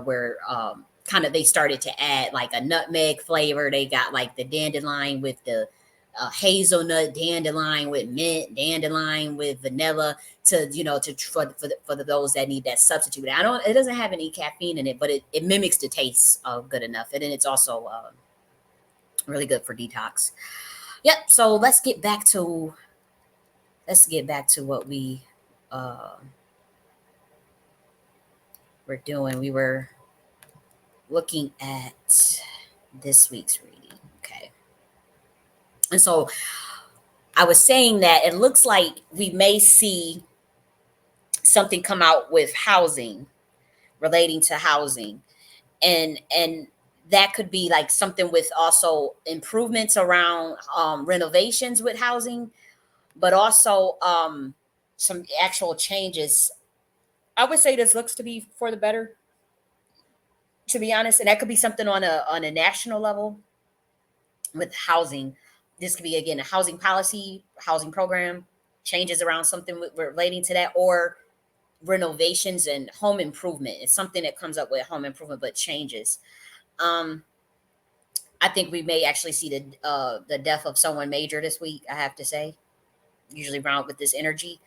where kind of they started to add like a nutmeg flavor. They got like the dandelion with the hazelnut, dandelion with mint, dandelion with vanilla to for those that need that substitute. It doesn't have any caffeine in it, but it mimics the taste good enough, and then it's also really good for detox. Yep. So let's get back to what we uh, were doing. We were looking at this week's reading. Okay. And so I was saying that it looks like we may see something come out with housing, relating to housing. And that could be like something with also improvements around renovations with housing, but also some actual changes. I would say this looks to be for the better, to be honest. And that could be something on a national level with housing. This could be again a housing policy, housing program, changes around something relating to that, or renovations and home improvement. It's something that comes up with home improvement, but changes. Um, I think we may actually see the death of someone major this week. I have to say, usually around with this energy,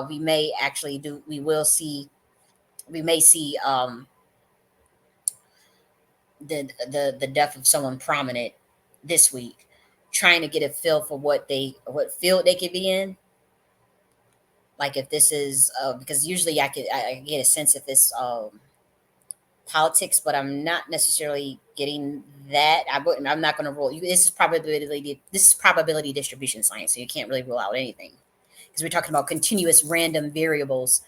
we may actually do. We may see the death of someone prominent this week, trying to get a feel for what field they could be in. Like if this is because usually I get a sense if it's politics, but I'm not necessarily getting that. I'm not going to rule. This is probability distribution science, so you can't really rule out anything because we're talking about continuous random variables,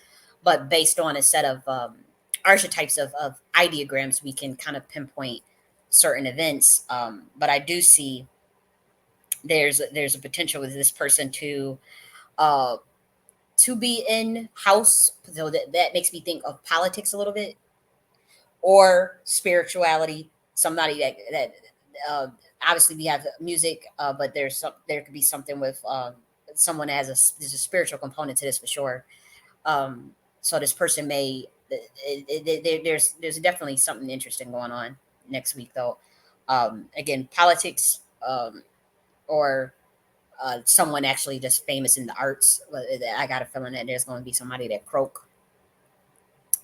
but based on a set of archetypes of ideograms, we can kind of pinpoint certain events. But I do see there's a potential with this person uh, to be in house, so that makes me think of politics a little bit or spirituality. Somebody that uh, obviously we have music, but there could be something with someone that there's a spiritual component to this for sure. So this person may there's definitely something interesting going on next week though. Again, politics, or someone actually just famous in the arts. I got a feeling that there's going to be somebody that croak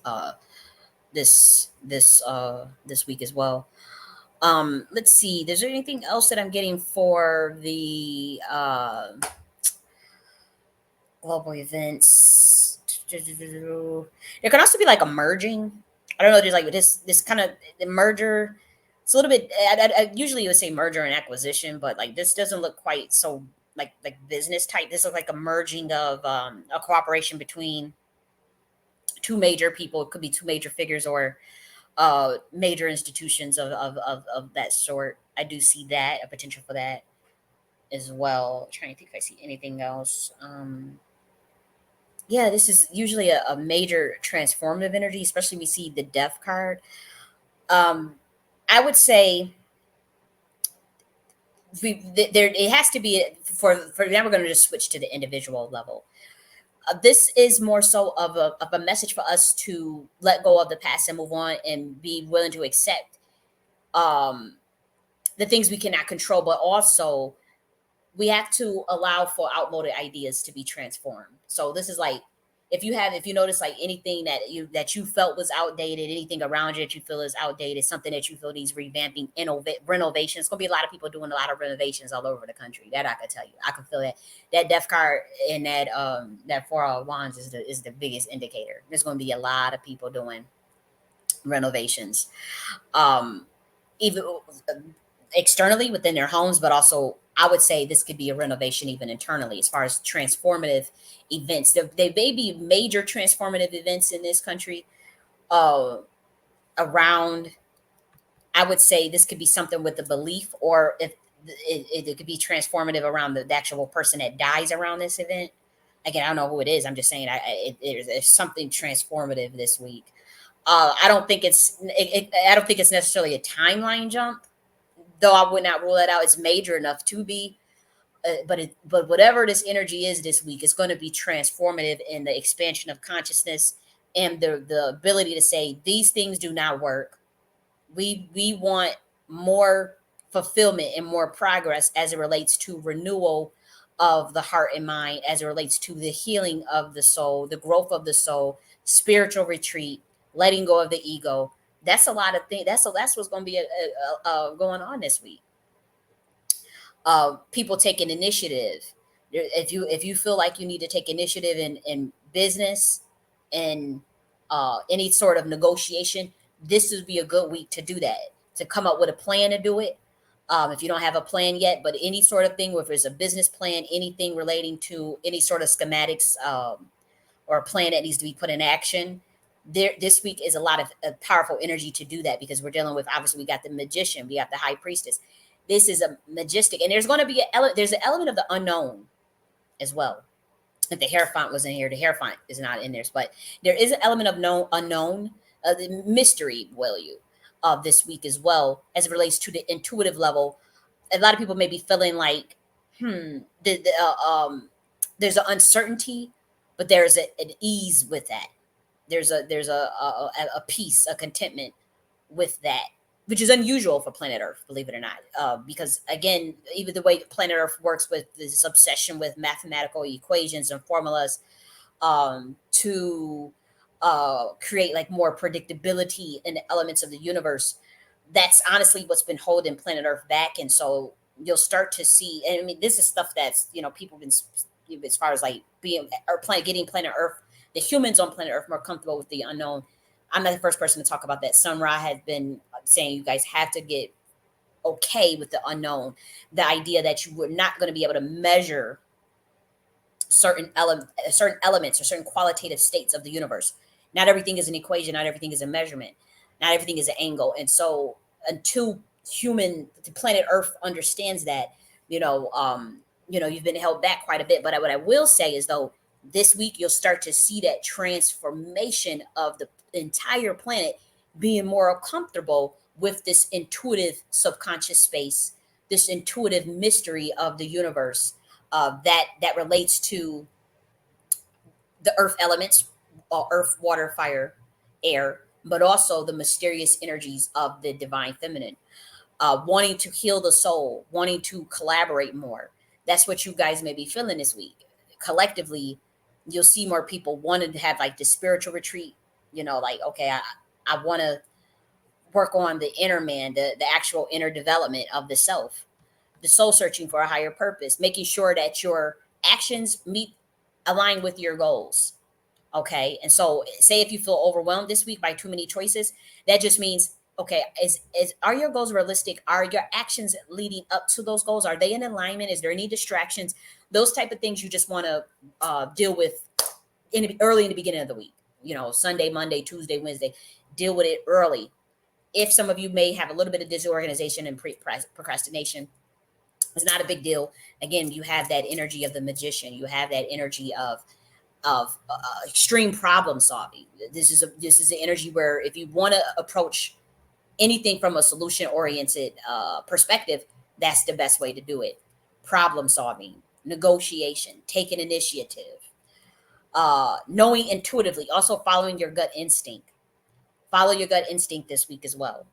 uh, this week as well. Let's see. Is there anything else that I'm getting for the global events? There could also be like a merging. I don't know. There's like this kind of the merger. It's a little bit. I usually would say merger and acquisition, but like this doesn't look quite so like business type. This looks like a merging of a cooperation between two major people. It could be two major figures or major institutions of that sort. I do see that a potential for that as well. Trying to think if I see anything else. Yeah, this is usually a major transformative energy, especially we see the death card. Um, I would say there it has to be for now. We're going to just switch to the individual level. This is more so of a message for us to let go of the past and move on and be willing to accept um, the things we cannot control, but also we have to allow for outmoded ideas to be transformed. So this is like if you notice like anything that you felt was outdated, anything around you that you feel is outdated, something that you feel needs revamping, renovation. It's gonna be a lot of people doing a lot of renovations all over the country. That I can tell you. I can feel that death card and that four of wands is the biggest indicator. There's gonna be a lot of people doing renovations. Um, even externally within their homes, but also I would say this could be a renovation even internally as far as transformative events. There may be major transformative events in this country uh, around. I would say this could be something with the belief, or if it could be transformative around the actual person that dies around this event. Again, I don't know who it is. I'm just saying there's something transformative this week. I don't think I don't think it's necessarily a timeline jump, though I would not rule that out. It's major enough to be, but whatever this energy is this week is going to be transformative in the expansion of consciousness and the ability to say these things do not work. We want more fulfillment and more progress as it relates to renewal of the heart and mind, as it relates to the healing of the soul, the growth of the soul, spiritual retreat, letting go of the ego. That's a lot of things. That's what's going to be going on this week. People taking initiative. If you feel like you need to take initiative in business and any sort of negotiation, this would be a good week to do that. To come up with a plan to do it. If you don't have a plan yet, but any sort of thing, whether it's a business plan, anything relating to any sort of schematics, or a plan that needs to be put in action. This week is a lot of powerful energy to do that because we're dealing with, obviously, we got the magician, we got the high priestess. This is a majestic, and there's going to be there's an element of the unknown as well. If the hair font was in here, the hair font is not in there, but there is an element of unknown, the mystery, will you, of this week as well, as it relates to the intuitive level. A lot of people may be feeling like, there's an uncertainty, but there's an ease with that. There's a peace, a contentment with that, which is unusual for planet Earth, believe it or not. Because again, even the way planet Earth works with this obsession with mathematical equations and formulas, to create like more predictability in the elements of the universe. That's honestly what's been holding planet Earth back, and so you'll start to see. And I mean, this is stuff that's people been, as far as like being or getting planet Earth, the humans on planet Earth more comfortable with the unknown. I'm not the first person to talk about that. Sun Ra has been saying you guys have to get okay with the unknown, the idea that you were not going to be able to measure certain elements or certain qualitative states of the universe. Not everything is an equation. Not everything is a measurement. Not everything is an angle. And so, until the planet Earth understands that, you've been held back quite a bit. But what I will say is, though, this week you'll start to see that transformation of the entire planet being more comfortable with this intuitive subconscious space, this intuitive mystery of the universe, that relates to the earth elements, earth, water, fire, air, but also the mysterious energies of the divine feminine, wanting to heal the soul, wanting to collaborate more. That's what you guys may be feeling this week. Collectively, you'll see more people wanting to have like the spiritual retreat. Like, okay, I want to work on the inner man, the actual inner development of the self, the soul searching for a higher purpose, making sure that your actions align with your goals. Okay. And so, say if you feel overwhelmed this week by too many choices, that just means, okay, are your goals realistic? Are your actions leading up to those goals? Are they in alignment? Is there any distractions? Those type of things you just want to deal with early in the beginning of the week. Sunday, Monday, Tuesday, Wednesday. Deal with it early. If some of you may have a little bit of disorganization and procrastination, it's not a big deal. Again, you have that energy of the magician. You have that energy of extreme problem solving. This is an energy where if you want to approach anything from a solution oriented perspective, that's the best way to do it. Problem solving, negotiation, taking initiative, knowing intuitively, also following your gut instinct. Follow your gut instinct this week as well.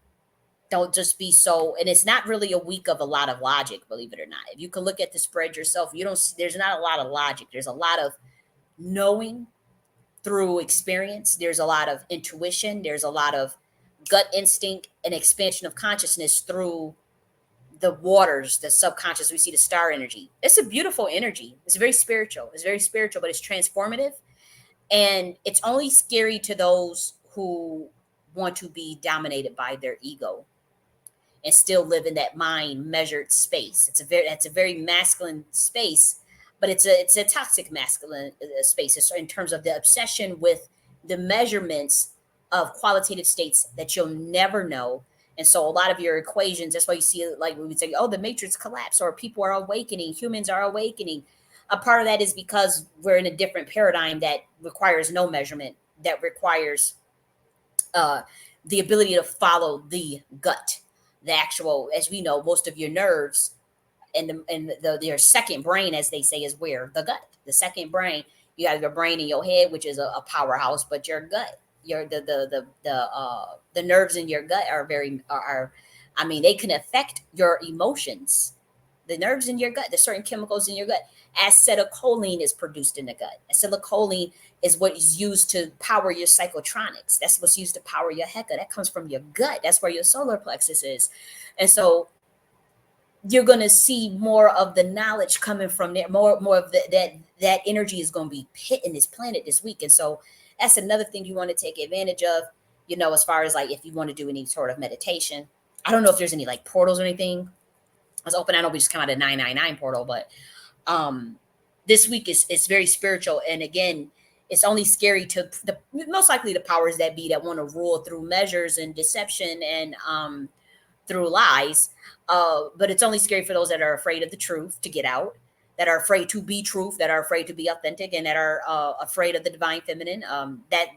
Don't just be so, and it's not really a week of a lot of logic, believe it or not. If you can look at the spread yourself, there's not a lot of logic. There's a lot of knowing through experience. There's a lot of intuition. There's a lot of gut instinct and expansion of consciousness through the waters, the subconscious. We see the star energy. It's a beautiful energy. It's very spiritual. It's very spiritual, but it's transformative. And it's only scary to those who want to be dominated by their ego and still live in that mind measured space. It's a very masculine space, but it's a toxic masculine space. It's in terms of the obsession with the measurements of qualitative states that you'll never know. And so a lot of your equations, that's why you see like we would say, oh, the matrix collapse or people are awakening, humans are awakening. A part of that is because we're in a different paradigm that requires no measurement, that requires uh, the ability to follow the gut, the actual, as we know, most of your nerves and your second brain, as they say, is where the gut, the second brain. You have your brain in your head, which is a powerhouse, but your gut, your the nerves in your gut are I mean, they can affect your emotions. The nerves in your gut, there's certain chemicals in your gut. Acetylcholine is produced in the gut. Acetylcholine is what is used to power your psychotronics. That's what's used to power your Hecka. That comes from your gut. That's where your solar plexus is. And so you're going to see more of the knowledge coming from there. More of that energy is going to be hitting this planet this week. And so that's another thing you want to take advantage of, as far as like if you want to do any sort of meditation. I don't know if there's any like portals or anything. I was open. I know we just come out of 999 portal, but um this week is very spiritual. And again, it's only scary to the most likely the powers that be that want to rule through measures and deception and through lies. But it's only scary for those that are afraid of the truth to get out, that are afraid to be truth, that are afraid to be authentic, and that are afraid of the divine feminine.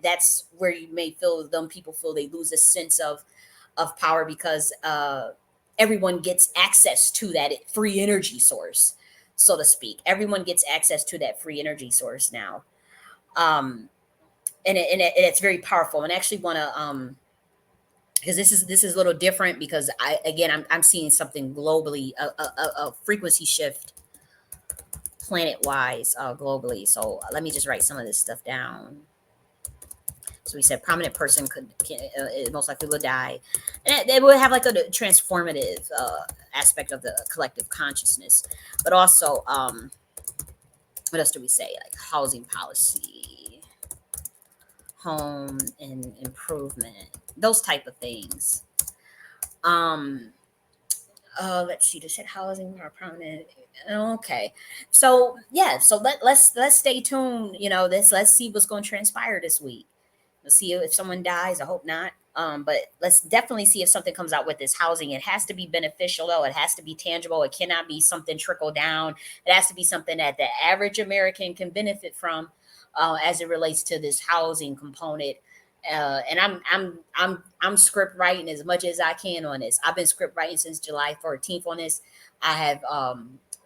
That's where you may feel them people feel they lose a sense of power because everyone gets access to that free energy source, so to speak. Everyone gets access to that free energy source now. Um, and it's very powerful. And I actually want to because this is a little different because I'm seeing something globally, a frequency shift planet wise, globally. So let me just write some of this stuff down. So we said prominent person most likely will die, and they will have like a transformative aspect of the collective consciousness, but also what else do we say? Like housing policy, home and improvement, those type of things. Um, let's see. They said housing more prominent. Okay, so yeah, so let's stay tuned. Let's see what's going to transpire this week. Let's see if someone dies. I hope not. But let's definitely see if something comes out with this housing. It has to be beneficial, though. It has to be tangible. It cannot be something trickle down. It has to be something that the average American can benefit from, as it relates to this housing component. And I'm script writing as much as I can on this. I've been script writing since July 14th on this. I have,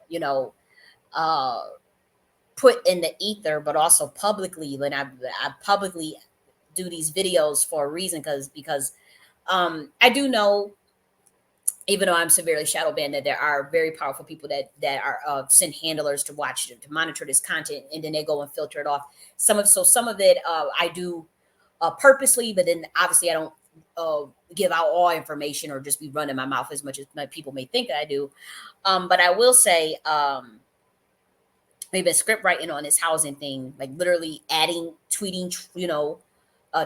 you know, uh, put in the ether, but also publicly when I publicly do these videos for a reason because I do know, even though I'm severely shadow banned, that there are very powerful people that are send handlers to watch to monitor this content, and then they go and filter it off. Some of it I do purposely, but then obviously I don't give out all information or just be running my mouth as much as people may think I do. But I will say. We've been script writing on this housing thing, like literally adding, tweeting,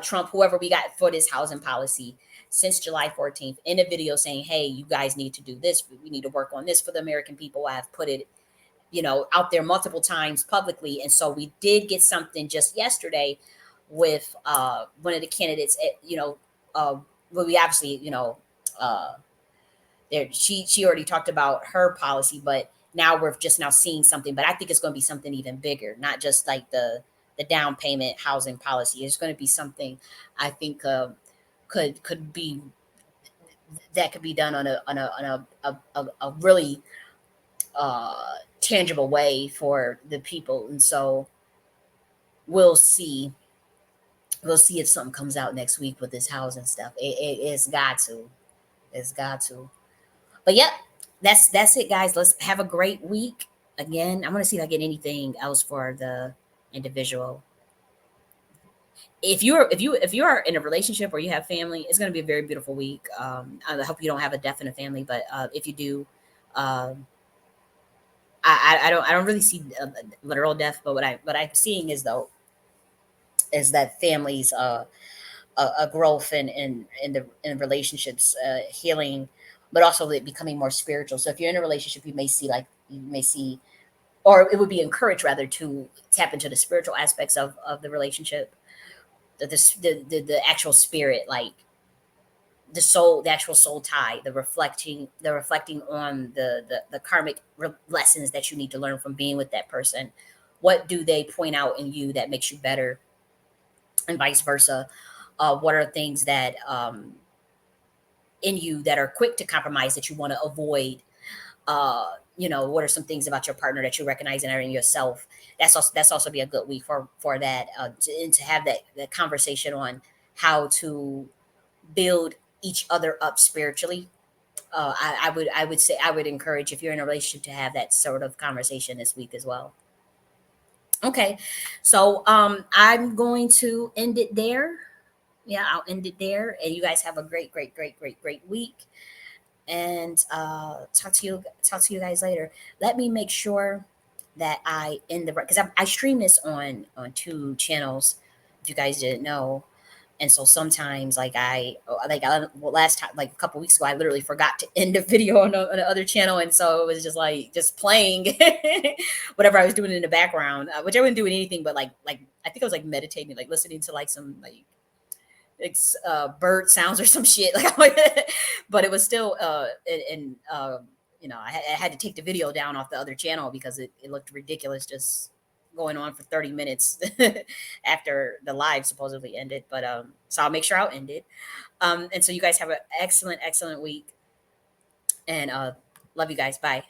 Trump, whoever we got for this housing policy since July 14th in a video saying, hey, you guys need to do this. We need to work on this for the American people. I have put it, out there multiple times publicly. And so we did get something just yesterday with one of the candidates, well, we obviously, uh, there she already talked about her policy, but now we're just now seeing something. But I think it's going to be something even bigger, not just like the down payment housing policy. It's going to be something I think could be that could be done on a really tangible way for the people. And so we'll see we'll see if something comes out next week with this housing stuff. It's got to. It's got to. But yep, that's it, guys. Let's have a great week. Again, I'm gonna see if I get anything else for the individual. If you are in a relationship or you have family, it's gonna be a very beautiful week. I hope you don't have a death in a family, but if you do, um, I don't really see literal death, but what I'm seeing is though is that families a growth in relationships, healing, but also it becoming more spiritual. So if you're in a relationship, you may see, or it would be encouraged rather to tap into the spiritual aspects of the relationship, the actual spirit, like the soul, the actual soul tie, the reflecting on the karmic lessons that you need to learn from being with that person. What do they point out in you that makes you better, and vice versa? What are things that in you that are quick to compromise that you want to avoid? What are some things about your partner that you recognize and are in yourself? That's also be a good week for that, and to have that conversation on how to build each other up spiritually. I would say I would encourage, if you're in a relationship, to have that sort of conversation this week as well. Okay, so I'm going to end it there. Yeah, I'll end it there, and you guys have a great, great, great, great, great week. And talk to you guys later. Let me make sure that I end the because I stream this on two channels. If you guys didn't know, and so sometimes well, last time, like a couple weeks ago, I literally forgot to end the video on the other channel, and so it was just playing whatever I was doing in the background, which I wasn't doing anything but like I think I was like meditating, like listening to like some bird sounds or some shit but it was still I had to take the video down off the other channel because it looked ridiculous just going on for 30 minutes after the live supposedly ended. But so I'll make sure I'll end it. And so you guys have an excellent week, and love you guys. Bye.